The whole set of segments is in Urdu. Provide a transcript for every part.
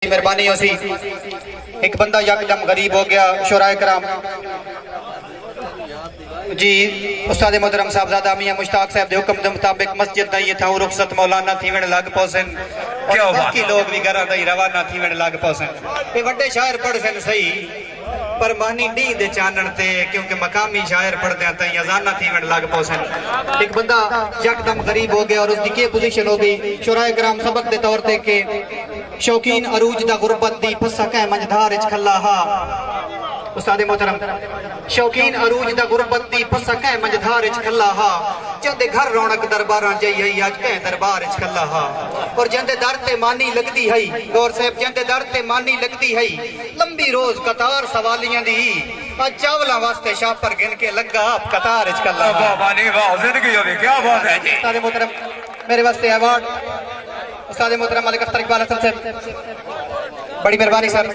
مہربانی ہو سی ایک بندہ یکدم غریب ہو گیا شورائے کرام جی استاد محترم صاحبزادہ میاں مشتاق صاحب دے حکم دے مطابق مسجد نہیں تھا رخصت مولانا تھی وڑ لگ پوسن اور باقی لوگ بھی گھراں دے روانہ تھی وڑ لگ پوسن تے وڈے شاعر پڑھ سن صحیح پر مانی نہیں دے چانن تے کیونکہ مقامی شاعر پڑھ دے تے اذانہ تھی وڑ لگ پوسن ایک بندہ یکدم غریب ہو گیا اور اس دی کی پوزیشن ہو گئی شورائے کرام سبق دے طور تے کہ شوقین عروج دا غربت دی پھسا کہ منجدھار اچ کھلا ہا استاد محترم شوقین عروج دا غربت دی پھسا کہ منجدھار اچ کھلا ہا جندے گھر رونق درباراں جئی ہے اج کہ دربار اچ کھلا ہا اور جندے در تے مانی لگدی ہے گور صاحب جندے در تے مانی لگدی ہے لمبی روز قطار سوالیاں دی اج چاولاں واسطے شاپر گن کے لگا آپ قطار اچ کھلا ہا بانی واہ زندگی ہوئی کیا بات ہے جی استاد محترم میرے واسطے ایوارڈ استاد محترم ملک اختر اقبال حسن صاحب بڑی مہربانی سر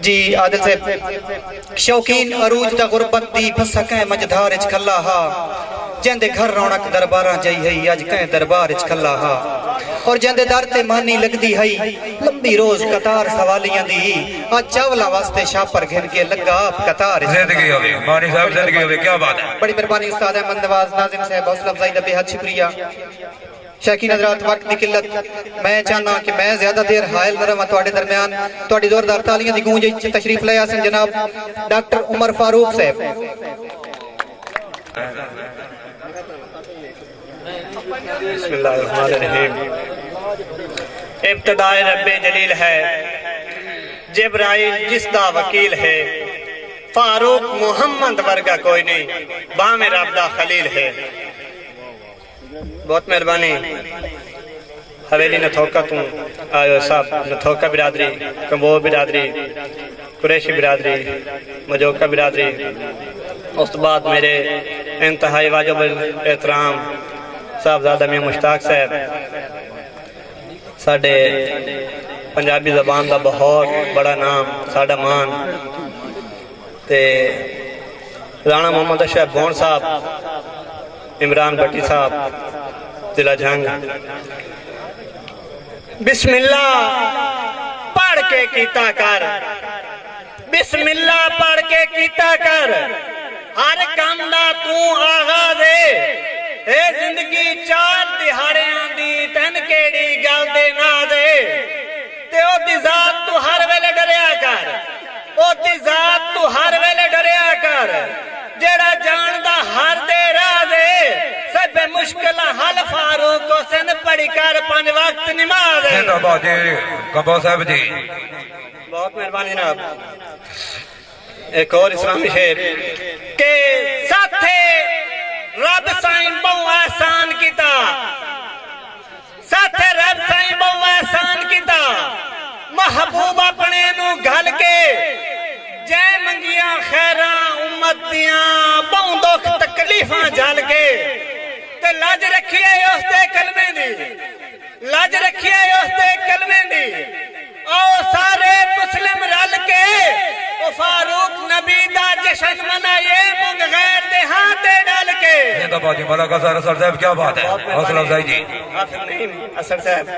جی عادل صاحب شوقین عروج دا غربت دی پھسا کہ مجدھار اچ کھلا ہا جندے گھر رونق درباراں جئی ہے اج کہ دربار اچ کھلا ہا اور جندے در تے مانی لگدی ہے لمبی روز قطار سوالیاں دی اج چاولاں واسطے شاپر گھن کے لگا آپ قطار زندگی ہوئی بانی صاحب زندگی ہوئی کیا بات ہے بڑی مہربانی استاد احمد نواز ناظم صاحب حوصلہ افزائی دا بے حد شکریہ شیخین حضرات وقت کی قلت میں چاہنا کہ میں زیادہ دیر حائل نہ رہا تواڈے درمیان تواڈی زوردار تالیاں دی گونج وچ تشریف لے آسن جناب ڈاکٹر عمر فاروق صاحب بسم اللہ الرحمن الرحیم ابتداء رب جلیل ہے جبرائیل جس دا وکیل ہے فاروق محمد ورگا کوئی نہیں بام رب دا خلیل ہے بہت مہربانی حویلی نتھوکا توں آئیو صاحب نتھوکا برادری کمبو برادری قریشی برادری مجوکا برادری اس بعد میرے انتہائی واجب احترام صاحبزادہ میاں مشتاق صاحب ساڑھے پنجابی زبان دا بہت بڑا نام ساڑھا مان تے رانا محمد اشرف بون صاحب عمران بٹی صاحب ضلع جھنگ بسم اللہ پڑھ کے کیتا کر بسم اللہ پڑھ کے کیتا کر ہر کام دا تو آغاز اے زندگی چار دہاڑے آندی تن کیڑی گل دے نا دے تے او دی ذات تو ہر ویلے ڈریا کر او دی ذات تو ہر ویلے ڈریا کر جیڑا جان دا ہر دے راہ دے سب مشکل حل فاروق حسین پڑھی کر 5 وقت نماز ہے بہت جی کمبو صاحب جی بہت مہربانی جناب ایک اور اسلامی شعر کہ ساتھے رب سائن بہو احسان کیتا ساتھے رب سائن بہو احسان کیتا محبوب اپنے نو گھل کے جے منگیاں خیراں امت دیاں بہوں دکھ تکلیفاں جھل کے تے لاج رکھیے اس دے کلمے دی لاج رکھیے اس دے کلمے دی او سارے مسلم رل کے او فاروق نبی دا جشن منائے منگ غیر دے ہاتھے ڈال کے زندہ بادی ملک اثر صاحب کیا بات ہے حوصلہ افزائی جی حافظ نعیم اثر صاحب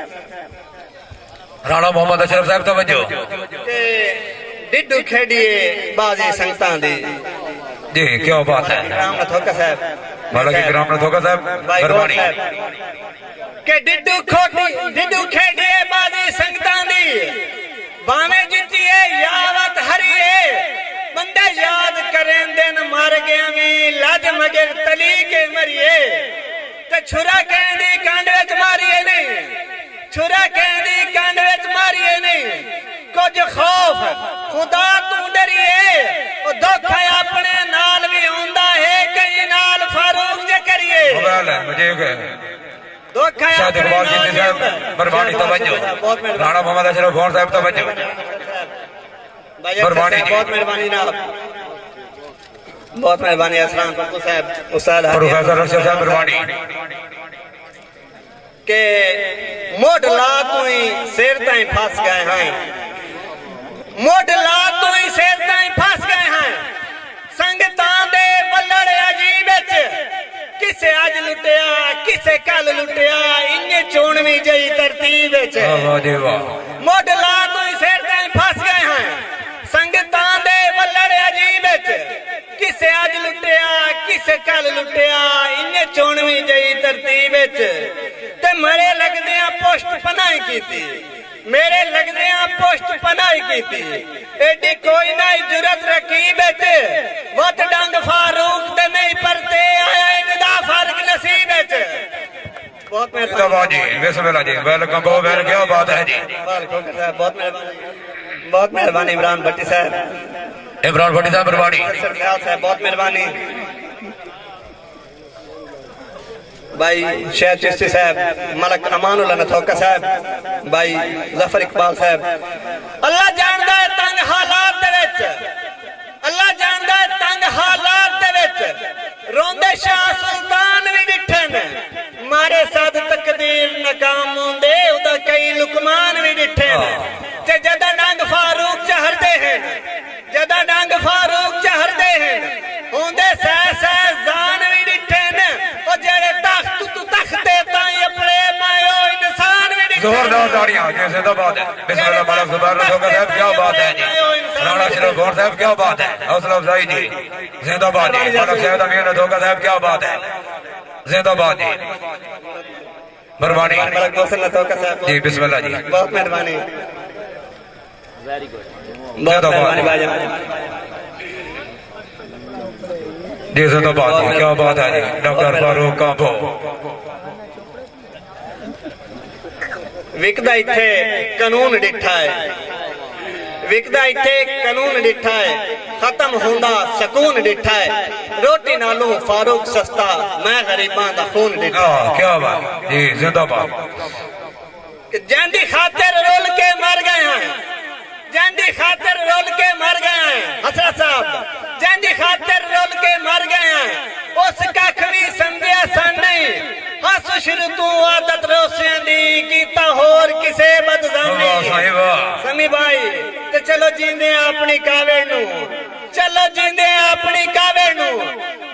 رانا محمد اشرف صاحب توجہ ڈڈو کھیڑیے بازی سنگتاں دی جی کیا بات ہے کرام نتھوکا صاحب ملک اکرام نتھوکا صاحب مہربانی کہ ڈڈو کھیڑیے بازی سنگتاں دی باویں جتیے یاوت ہریے بندے یاد کریں دن مر گیا میں لج مگر تلی کے مریے تے چھرا کہندی کانڈ وچ ماریے نہیں چھرا کہندی کانڈ وچ ماریے نہیں کچھ خوف خدا تو ڈریے او دکھا اپنے نال بھی ہوندا ہے کئی نال فاروق جے کریے موبائل ہے مجھے دکھا شاہد اقبال جی صاحب مہربانی توجہ رانا محمد اشرف بون صاحب توجہ مہربانی بہت مہربانی جناب بہت مہربانی اسلام پرکو صاحب استاد پروفیسر ارشد صاحب مہربانی کہ موڈ لا تو ہی سیر تائیں پھاس گئے ہیں موڈ لا تو ہی سیر تائیں پھاس گئے ہیں سنگتاں دے بلڑ عجیب وچ کسے آج لٹیا کسے کل لٹیا انہیں چونویں جئی ترتیب واہ جی واہ موڈلا تو سیر دین پھاس گئے ہیں سنگتان دے ولڑ عجیب کسے آج لٹیا کسے کل لٹیا انہیں چونویں جئی ترتیب تے مرے لگ دیاں پوشت پنائی کی تھی میرے لگ دیاں پوشت پنائی کی تھی ایڈی کوئی نائی جرت رکیب وقت ڈنگ فاروق تے نہیں پرتے آیا اندا فارق نصیب بہت زندہ جی بسم اللہ جی ویلکم بہو بہن کیا بات ہے جی بہت مہربانی عمران بھٹی صاحب عمران بھٹی صاحب بروانی بہت مہربانی بھائی شہد چشتی صاحب ملک امان اللہ نتھوکا صاحب بھائی ظفر اقبال صاحب اللہ جاندہ ہے تنگ حالات دے وچ اللہ جاندہ ہے تنگ حالات دے وچ روندے شاہ سلطان بھی ڈٹھن مارے ساتھ تقدیر ناکام ہوندے ادا کئی لکمان بھی ڈٹھن تے جدہ ڈنگ فاروق چہر دے ہیں جدہ ڈنگ فاروق چہر دے ہیں ہوندے سہ سہ زان بھی ڈٹھن اور جڑے تخت تو تختے تائیں اپنے مائیو انسان بھی ڈٹھن زوردار تاڑیاں جی زندہ بات ہے بسم اللہ ملک زبان رسول صاحب کیا بات ہے جی رانا شریف گور صاحب کیا بات ہے حوصلہ افزائی جی زندہ بات جی ملک شہد امیر نتھوکا صاحب کیا بات ہے زندہ بات جی مہربانی ملک محسن نتھوکا صاحب جی بسم اللہ جی بہت مہربانی بہت مہربانی بھائی جی زندہ بات جی کیا بات ہے جی ڈاکٹر فاروق کامپو وکدہ ایتھے قانون ڈٹھا ہے وکدہ ایتھے قانون ڈٹھا ہے ختم ہوندہ سکون ڈٹھا ہے روٹی نالوں فاروق سستا میں غریبان دا خون ڈٹھا ہے کیا بات جی زندہ بات جاندی خاطر رول کے مر گئے ہیں جاندی خاطر رول کے مر گئے ہیں حسرت صاحب جاندی خاطر رول کے مر گئے ہیں اس کا کبھی سمجھے سن نہیں ہاں شروع تو عادت روسیاں دی کیتا ہور کسے بدزانی سمی بھائی تو چلو جیندے اپنی کاوے نو چلو جیندے اپنی کاوے نو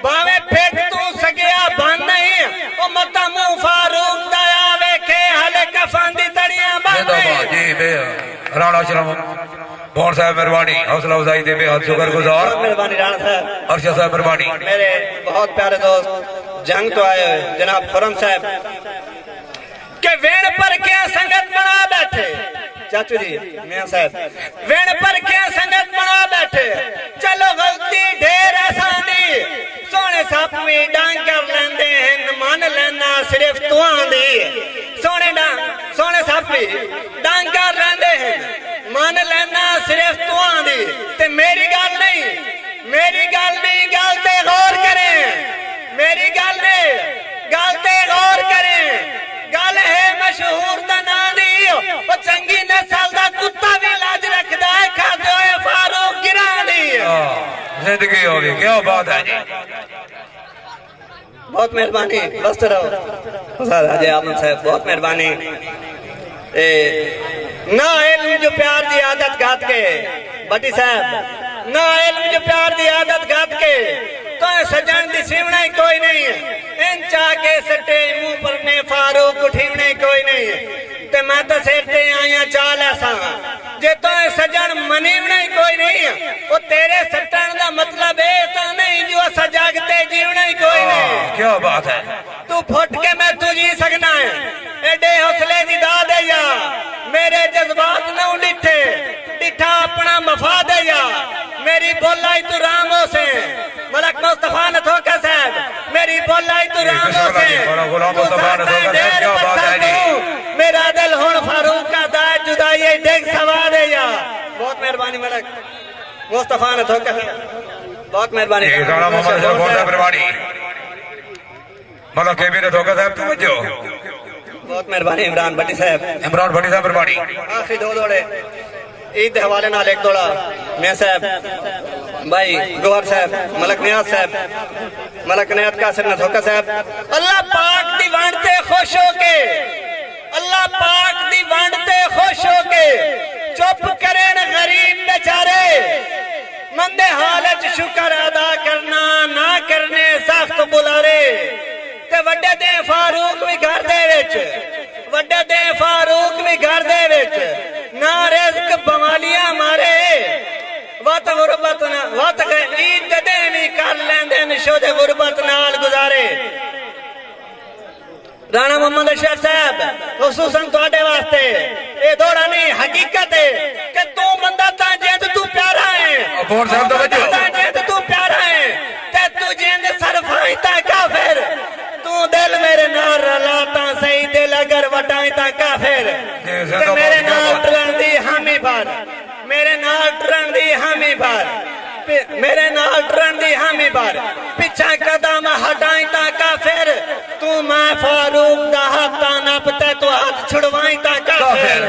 باوے پھیٹ تو سگیا بان نہیں او متا منہ فاروق دایا ویکھے حلے کفان دی تڑیاں بان نہیں جی بے رانا شریف بہن صاحب مہربانی حوصلہ افزائی دے بے حد شکر گزار مہربانی رانا صاحب ارشد صاحب مہربانی میرے بہت پیارے دوست جنگ تو آئے ہوئے جناب خرم صاحب کہ وین پر کیا سنگت بنا بیٹھے چاچو جی میاں صاحب وین پر کیا سنگت بنا بیٹھے چلو غلطی ڈھیر آسانی سونے ساپوی ڈانگ کر لیندے ہیں مان لینا صرف تو آندھی سونے ساپوی ڈانگ کر لیندے ہیں مان لینا صرف تو آندھی تے میری گال نہیں گال تے غور کریں میری گال تے غور کریں گال ہے مشہور دا نام دی وہ چنگی نسل دا کتا بھی لاج رکھ دائے کھاتے ہوئے فاروق گرا دی زندگی ہوگی کیا بات ہے جی بہت مہربانی بست رہو حساد حاجی آمن صاحب بہت مہربانی نہ علم جو پیار دی عادت گات کے بٹی صاحب نہ علم جو پیار دی عادت گات کے تو سجن دی سیونا ہی کوئی نہیں ہے ان چاہ کے سٹے منہ پر نے فاروق اٹھیونا ہی کوئی نہیں ہے تے میں تو سیرتے آئیاں چال ایسا جے تو سجن منیونا ہی کوئی نہیں ہے وہ تیرے سٹن دا مطلب ہے تو نہیں جو سجاگتے جیونا ہی کوئی نہیں ہے کیا بات ہے تو پھٹ کے میں تجھی سکنا ہے ایڈے حوصلے دی دا دے یا میرے جذبات نہ ڈٹھا اپنا مفاد دے یا میری بولائی تو راموں سے ملک مصطفیٰ نتھوکا صاحب میری بولائی تو راموں سے تو ساتھ دیر پتھر تو میرا دل ہون فاروق کا دائت جدائی دیکھ سوا دے یا بہت مہربانی ملک مصطفیٰ نتھوکا صاحب بہت مہربانی رانا محمد صاحب بہت مہربانی ملک کے بھی نتھوکا صاحب توجہ بہت مہربانی عمران بھٹی صاحب عمران بھٹی صاحب مہربانی آخری دو دوڑے عید حوالے نال ایک دوڑا میاں صاحب بھائی گوھر صاحب ملک نیاز صاحب ملک نیاز قاسم نتھوکا صاحب اللہ پاک دی وانڈتے خوش ہو کے اللہ پاک دی وانڈتے خوش ہو کے چپ کریں غریب بیچارے مندے حالت شکر ادا کرنا نہ کرنے سخت بلارے ਵੱਡੇ ਦੇ ਫਾਰੂਕ ਵੀ ਘਰ ਦੇ ਵਿੱਚ ਵੱਡੇ ਦੇ ਫਾਰੂਕ ਵੀ ਘਰ ਦੇ ਵਿੱਚ ਨਾ ਰਿਜ਼ਕ ਬਵਾਲੀਆਂ ਮਾਰੇ ਵਤ ਗੁਰਬਤ ਨਾ ਵਤ ਈਦ ਦੇ ਵੀ ਕਰ ਲੈਂਦੇ ਨਿਸ਼ੋਦੇ ਗੁਰਬਤ ਨਾਲ ਗੁਜ਼ਾਰੇ ਰਾਣਾ ਮੁਹੰਮਦ ਅਸ਼ਰ ਸਾਹਿਬ ਖੁਸੂਸਨ ਤੁਹਾਡੇ ਵਾਸਤੇ ਇਹ ਦੌੜਾ ਨਹੀਂ ਹਕੀਕਤ ਹੈ ਕਿ ਤੂੰ ਬੰਦਾ ਤਾਂ ਜਿੰਦ ਤੂੰ ਪਿਆਰਾ ਹੈ ਬੋਰ ਸਾਹਿਬ ਦਾ ਵਜੋ ਤਾਂ ਜਿੰਦ ਤੂੰ ਪਿਆਰਾ ਹੈ ਤੇ ਤੂੰ ਜਿੰਦ ਸਰਫਾਈ ਤਾਂ ਕਾਫਿਰ ਤੂੰ ਦਿਲ ਮੇਰੇ ਨਾਲ ਰਲਾ ਤਾਂ ਸਹੀ ਦਿਲ ਅਗਰ ਵਟਾਈ ਤਾਂ ਕਾਫਿਰ ਤੇ ਮੇਰੇ ਨਾਲ ਟਰਨ ਦੀ ਹਾਮੀ ਭਰ ਮੇਰੇ ਨਾਲ ਟਰਨ ਦੀ ਹਾਮੀ ਭਰ ਮੇਰੇ ਨਾਲ ਟਰਨ ਦੀ ਹਾਮੀ ਭਰ ਪਿੱਛਾ ਕਦਮ ਹਟਾਈ ਤਾਂ ਕਾਫਿਰ ਤੂੰ ਮੈਂ ਫਾਰੂਕ ਦਾ ਹੱਥ ਨਪਤੇ ਤੂੰ ਹੱਥ ਛੁੜਵਾਈ ਤਾਂ ਕਾਫਿਰ